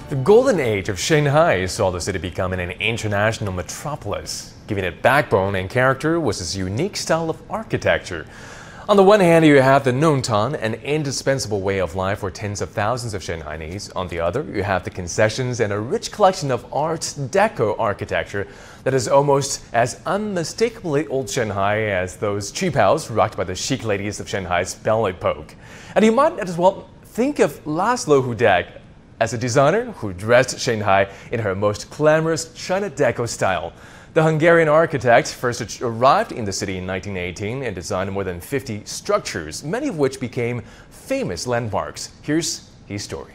The golden age of Shanghai saw the city becoming an international metropolis. Giving it backbone and character was its unique style of architecture. On the one hand, you have the Nongtan, an indispensable way of life for tens of thousands of Shanghainese. On the other, you have the concessions and a rich collection of Art Deco architecture that is almost as unmistakably old Shanghai as those cheap houses rocked by the chic ladies of Shanghai's Belle Epoque. And you might as well think of Laszlo Hudec as a designer who dressed Shanghai in her most glamorous China Deco style. The Hungarian architect first arrived in the city in 1918 and designed more than 50 structures, many of which became famous landmarks. Here's his story.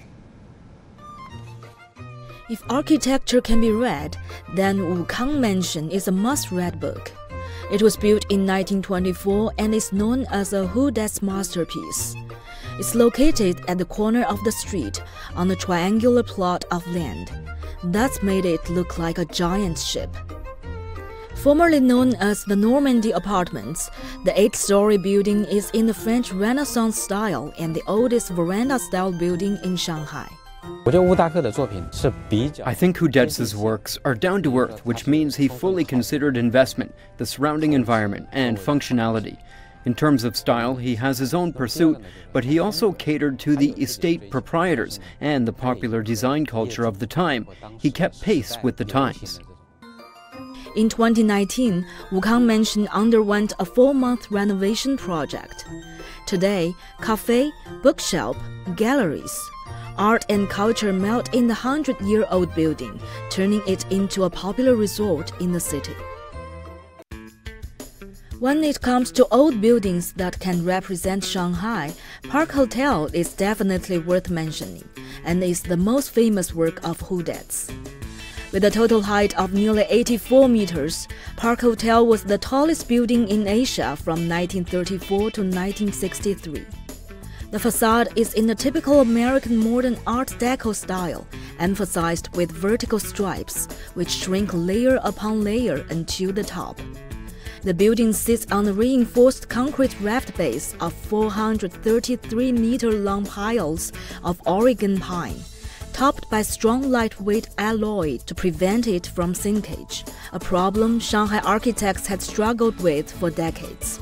If architecture can be read, then Wukang Mansion is a must-read book. It was built in 1924 and is known as a Hudec masterpiece. It's located at the corner of the street on a triangular plot of land. That's made it look like a giant ship. Formerly known as the Normandy Apartments, the 8-story building is in the French Renaissance style and the oldest veranda-style building in Shanghai. I think Hudec's works are down to earth, which means he fully considered investment, the surrounding environment, and functionality. In terms of style, he has his own pursuit, but he also catered to the estate proprietors and the popular design culture of the time. He kept pace with the times. In 2019, Wukang Mansion underwent a 4-month renovation project. Today, cafe, bookshelf, galleries, art and culture melt in the 100-year-old building, turning it into a popular resort in the city. When it comes to old buildings that can represent Shanghai, Park Hotel is definitely worth mentioning, and is the most famous work of Hudec's. With a total height of nearly 84 meters, Park Hotel was the tallest building in Asia from 1934 to 1963. The facade is in the typical American modern Art Deco style, emphasized with vertical stripes, which shrink layer upon layer until the top. The building sits on a reinforced concrete raft base of 433-meter-long piles of Oregon pine, topped by strong lightweight alloy to prevent it from sinkage, a problem Shanghai architects had struggled with for decades.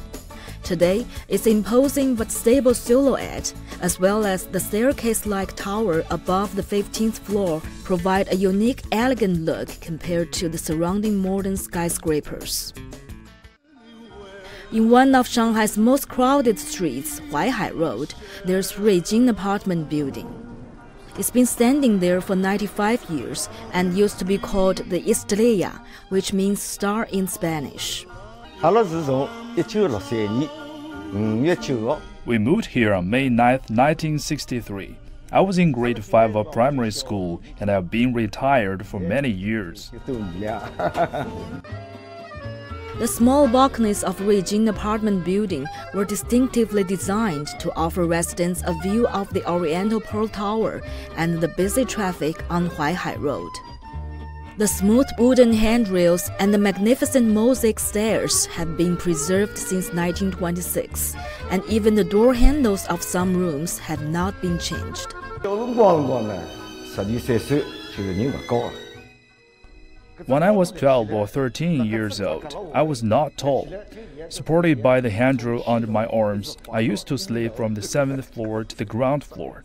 Today, its imposing but stable silhouette, as well as the staircase-like tower above the 15th floor, provide a unique, elegant look compared to the surrounding modern skyscrapers. In one of Shanghai's most crowded streets, Huaihai Road, there's Ruijin apartment building. It's been standing there for 95 years and used to be called the Estrella, which means star in Spanish. We moved here on May 9, 1963. I was in grade 5 of primary school and I've been retired for many years. The small balconies of Ruijin apartment building were distinctively designed to offer residents a view of the Oriental Pearl Tower and the busy traffic on Huaihai Road. The smooth wooden handrails and the magnificent mosaic stairs have been preserved since 1926, and even the door handles of some rooms have not been changed. When I was 12 or 13 years old, I was not tall. Supported by the handrail under my arms, I used to sleep from the 7th floor to the ground floor.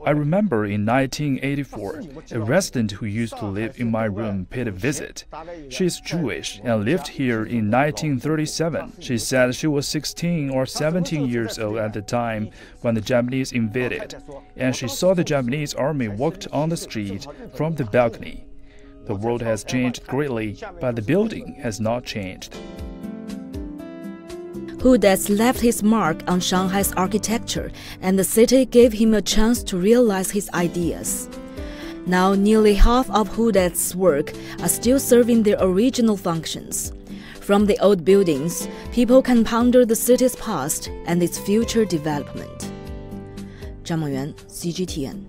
I remember in 1984, a resident who used to live in my room paid a visit. She is Jewish and lived here in 1937. She said she was 16 or 17 years old at the time when the Japanese invaded, and she saw the Japanese army walked on the street from the balcony. The world has changed greatly, but the building has not changed. Hudec left his mark on Shanghai's architecture, and the city gave him a chance to realize his ideas. Now, nearly half of Hudec's work are still serving their original functions. From the old buildings, people can ponder the city's past and its future development. 张梦圆 CGTN